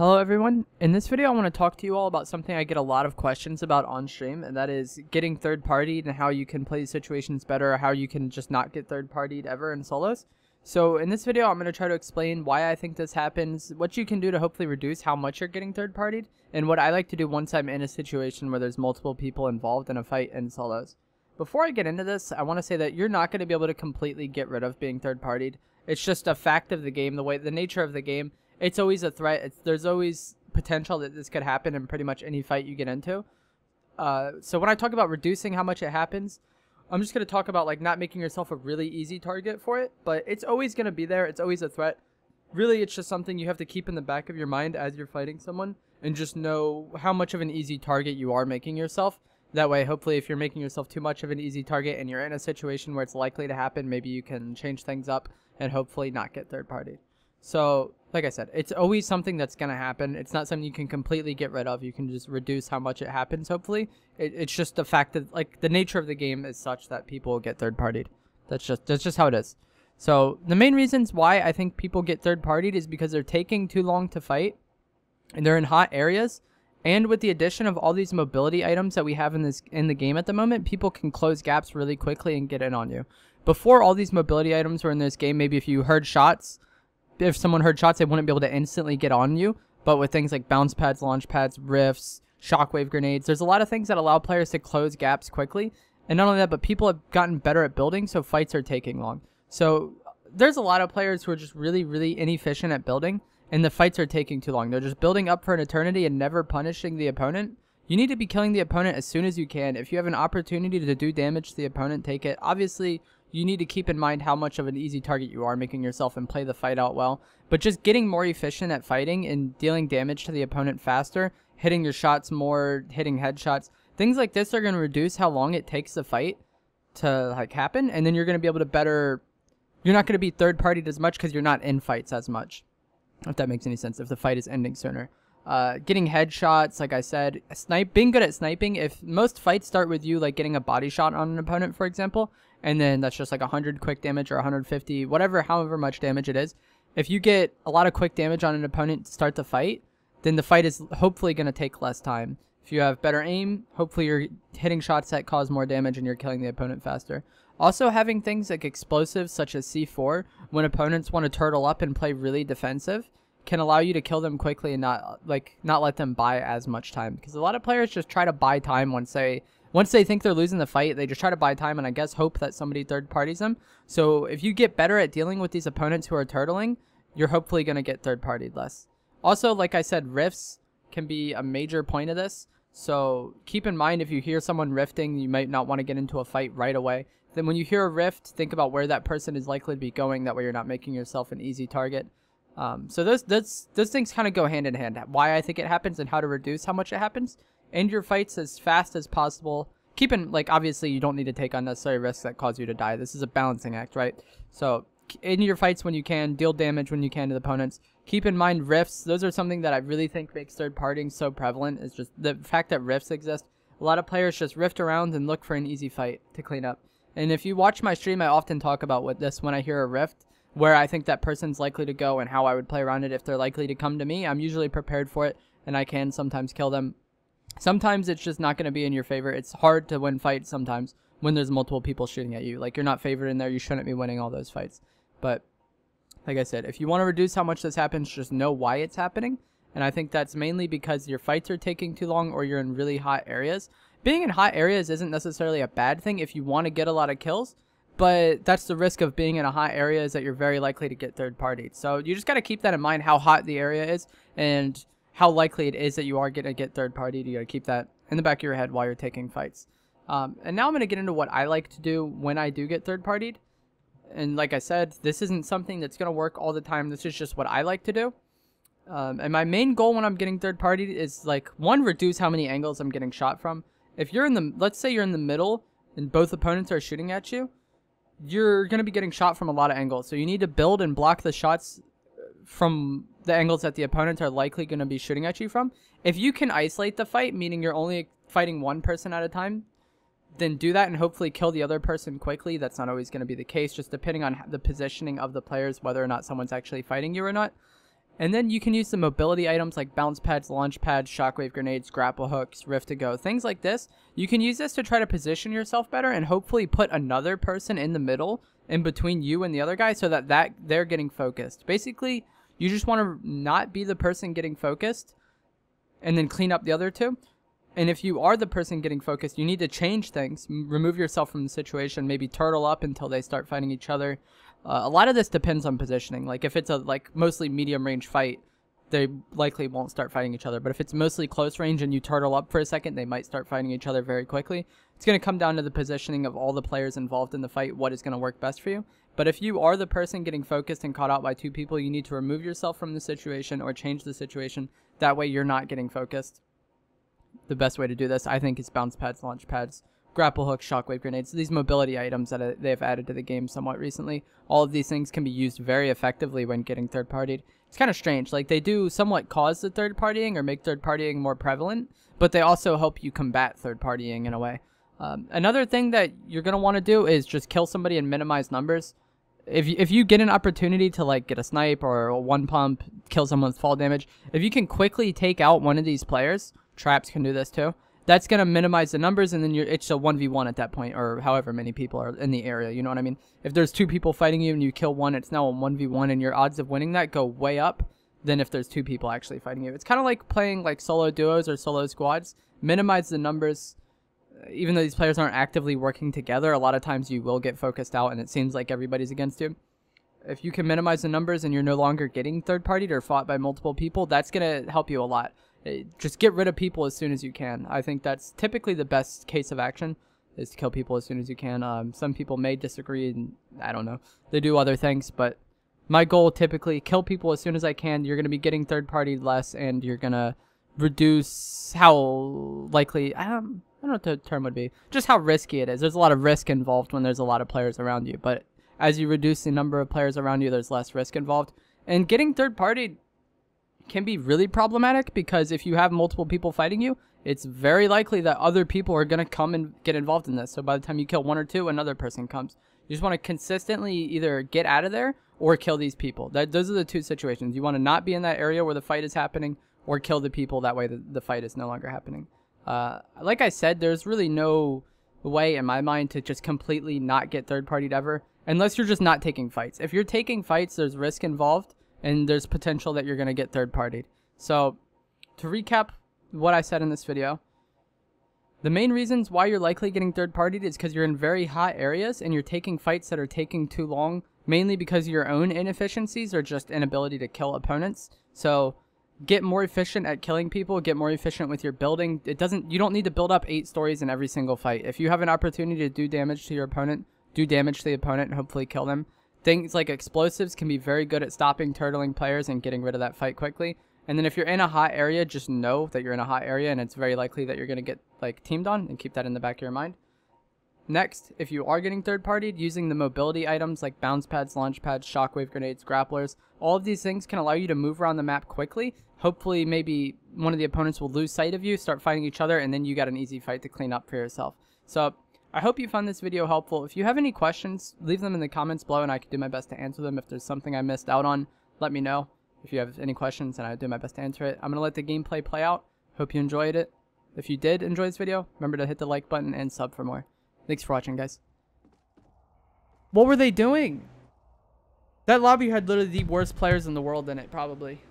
Hello everyone. In this video I want to talk to you all about something I get a lot of questions about on stream, and that is getting third partied and how you can play situations better, or how you can just not get third partied ever in solos. So in this video I'm going to try to explain why I think this happens, what you can do to hopefully reduce how much you're getting third partied, and what I like to do once I'm in a situation where there's multiple people involved in a fight in solos. Before I get into this, I want to say that you're not going to be able to completely get rid of being third partied. It's just a fact of the game, the nature of the game. It's always a threat. There's always potential that this could happen in pretty much any fight you get into. So when I talk about reducing how much it happens, I'm just going to talk about like not making yourself a really easy target for it. But it's always going to be there. It's always a threat. Really, it's just something you have to keep in the back of your mind as you're fighting someone. And just know how much of an easy target you are making yourself. That way, hopefully, if you're making yourself too much of an easy target and you're in a situation where it's likely to happen, maybe you can change things up and hopefully not get third partied. So, like I said, it's always something that's going to happen. It's not something you can completely get rid of. You can just reduce how much it happens, hopefully. It's just the fact that, like, the nature of the game is such that people get third-partied. That's just how it is. So, the main reasons why I think people get third-partied is because they're taking too long to fight, and they're in hot areas, and with the addition of all these mobility items that we have in the game at the moment, people can close gaps really quickly and get in on you. Before all these mobility items were in this game, maybe if you heard shots, if someone heard shots, they wouldn't be able to instantly get on you. But with things like bounce pads, launch pads, rifts, shockwave grenades, there's a lot of things that allow players to close gaps quickly. And not only that, but people have gotten better at building, so fights are taking long. So there's a lot of players who are just really, really inefficient at building, and the fights are taking too long. They're just building up for an eternity and never punishing the opponent. You need to be killing the opponent as soon as you can. If you have an opportunity to do damage to the opponent, take it. Obviously, you need to keep in mind how much of an easy target you are making yourself and play the fight out well. But just getting more efficient at fighting and dealing damage to the opponent faster, hitting your shots more, hitting headshots, things like this are going to reduce how long it takes the fight to like happen. And then you're going to be able to you're not going to be third partied as much because you're not in fights as much. If that makes any sense, if the fight is ending sooner. Getting headshots, like I said, being good at sniping. If most fights start with you like getting a body shot on an opponent, for example, and then that's just like 100 quick damage or 150, however much damage it is. If you get a lot of quick damage on an opponent to start the fight, then the fight is hopefully going to take less time. If you have better aim, hopefully you're hitting shots that cause more damage and you're killing the opponent faster. Also, having things like explosives such as C4, when opponents want to turtle up and play really defensive, can allow you to kill them quickly and not let them buy as much time. Because a lot of players just try to buy time once they think they're losing the fight. They just try to buy time and I guess hope that somebody third parties them. So if you get better at dealing with these opponents who are turtling, you're hopefully going to get third partied less. Also, like I said, rifts can be a major point of this. So keep in mind, if you hear someone rifting, you might not want to get into a fight right away. Then when you hear a rift, think about where that person is likely to be going. That way you're not making yourself an easy target. So those things kind of go hand in hand. Why I think it happens and how to reduce how much it happens. End your fights as fast as possible. Obviously you don't need to take unnecessary risks that cause you to die. This is a balancing act, right? So end your fights when you can, deal damage when you can to the opponents. Keep in mind rifts. Those are something that I really think makes third partying so prevalent. Is just the fact that rifts exist. A lot of players just rift around and look for an easy fight to clean up. And if you watch my stream, I often talk about when I hear a rift, where I think that person's likely to go and how I would play around it if they're likely to come to me. I'm usually prepared for it, and I can sometimes kill them. Sometimes it's just not going to be in your favor. It's hard to win fights sometimes when there's multiple people shooting at you. Like, you're not favored in there. You shouldn't be winning all those fights. But like I said, if you want to reduce how much this happens, just know why it's happening. And I think that's mainly because your fights are taking too long or you're in really hot areas. Being in hot areas isn't necessarily a bad thing if you want to get a lot of kills. But that's the risk of being in a hot area, is that you're very likely to get third partied. So you just got to keep that in mind, how hot the area is and how likely it is that you are going to get third partied. You got to keep that in the back of your head while you're taking fights. And now I'm going to get into what I like to do when I do get third partied. And like I said, this isn't something that's going to work all the time. This is just what I like to do. And my main goal when I'm getting third partied is one, reduce how many angles I'm getting shot from. If you're let's say you're in the middle and both opponents are shooting at you, you're going to be getting shot from a lot of angles. So you need to build and block the shots from the angles that the opponents are likely going to be shooting at you from. If you can isolate the fight, meaning you're only fighting one person at a time, then do that and hopefully kill the other person quickly. That's not always going to be the case, just depending on the positioning of the players, whether or not someone's actually fighting you or not. And then you can use the mobility items like bounce pads, launch pads, shockwave grenades, grapple hooks, rift to go, things like this. You can use this to try to position yourself better and hopefully put another person in the middle in between you and the other guy so that they're getting focused. Basically, you just want to not be the person getting focused and then clean up the other two. And if you are the person getting focused, you need to change things, remove yourself from the situation, maybe turtle up until they start fighting each other. A lot of this depends on positioning. Like if it's a mostly medium range fight, they likely won't start fighting each other. But if it's mostly close range and you turtle up for a second, they might start fighting each other very quickly. It's going to come down to the positioning of all the players involved in the fight, what is going to work best for you. But if you are the person getting focused and caught out by two people, you need to remove yourself from the situation or change the situation. That way you're not getting focused. The best way to do this, I think, is bounce pads, launch pads, grapple hooks, shockwave grenades. These mobility items that they've added to the game somewhat recently. All of these things can be used very effectively when getting third-partied. It's kind of strange. Like, they do somewhat cause the third-partying or make third-partying more prevalent, but they also help you combat third-partying in a way. Another thing that you're going to want to do is just kill somebody and minimize numbers. If you get an opportunity to like get a snipe or a one pump, kill someone with fall damage, if you can quickly take out one of these players, traps can do this too, that's going to minimize the numbers, and then it's a 1v1 at that point, or however many people are in the area, you know what I mean? If there's two people fighting you and you kill one, it's now a 1v1, and your odds of winning that go way up than if there's two people actually fighting you. It's kind of like playing like solo duos or solo squads. Minimize the numbers. Even though these players aren't actively working together, a lot of times you will get focused out and it seems like everybody's against you. If you can minimize the numbers and you're no longer getting third-partied or fought by multiple people, that's going to help you a lot. Just get rid of people as soon as you can. I think that's typically the best case of action, is to kill people as soon as you can. Some people may disagree, and I don't know. They do other things, but my goal typically, kill people as soon as I can. You're going to be getting third-partied less, and you're going to reduce how likely... I don't know what the term would be. Just how risky it is. There's a lot of risk involved when there's a lot of players around you, but as you reduce the number of players around you, there's less risk involved. And getting third-partied can be really problematic, because if you have multiple people fighting you, it's very likely that other people are going to come and get involved in this. So by the time you kill one or two, another person comes. You just want to consistently either get out of there or kill these people. Those are the two situations. You want to not be in that area where the fight is happening, or kill the people. That way the fight is no longer happening. Like I said, there's really no way in my mind to just completely not get third-partied ever, unless you're just not taking fights. If you're taking fights, there's risk involved, and there's potential that you're going to get third-partied. So, to recap what I said in this video, the main reasons why you're likely getting third-partied is because you're in very hot areas and you're taking fights that are taking too long, mainly because of your own inefficiencies or just inability to kill opponents. So, get more efficient at killing people, get more efficient with your building. You don't need to build up 8 stories in every single fight. If you have an opportunity to do damage to your opponent, do damage to the opponent and hopefully kill them. Things like explosives can be very good at stopping turtling players and getting rid of that fight quickly. And then if you're in a hot area, just know that you're in a hot area and it's very likely that you're going to get like teamed on, and keep that in the back of your mind. Next, if you are getting third-partied, using the mobility items like bounce pads, launch pads, shockwave grenades, grapplers, all of these things can allow you to move around the map quickly. Hopefully, maybe one of the opponents will lose sight of you, start fighting each other, and then you got an easy fight to clean up for yourself. So, I hope you found this video helpful. If you have any questions, leave them in the comments below and I can do my best to answer them. If there's something I missed out on, let me know. If you have any questions, and I'll do my best to answer it. I'm going to let the gameplay play out. Hope you enjoyed it. If you did enjoy this video, remember to hit the like button and sub for more. Thanks for watching, guys. What were they doing? That lobby had literally the worst players in the world in it, probably.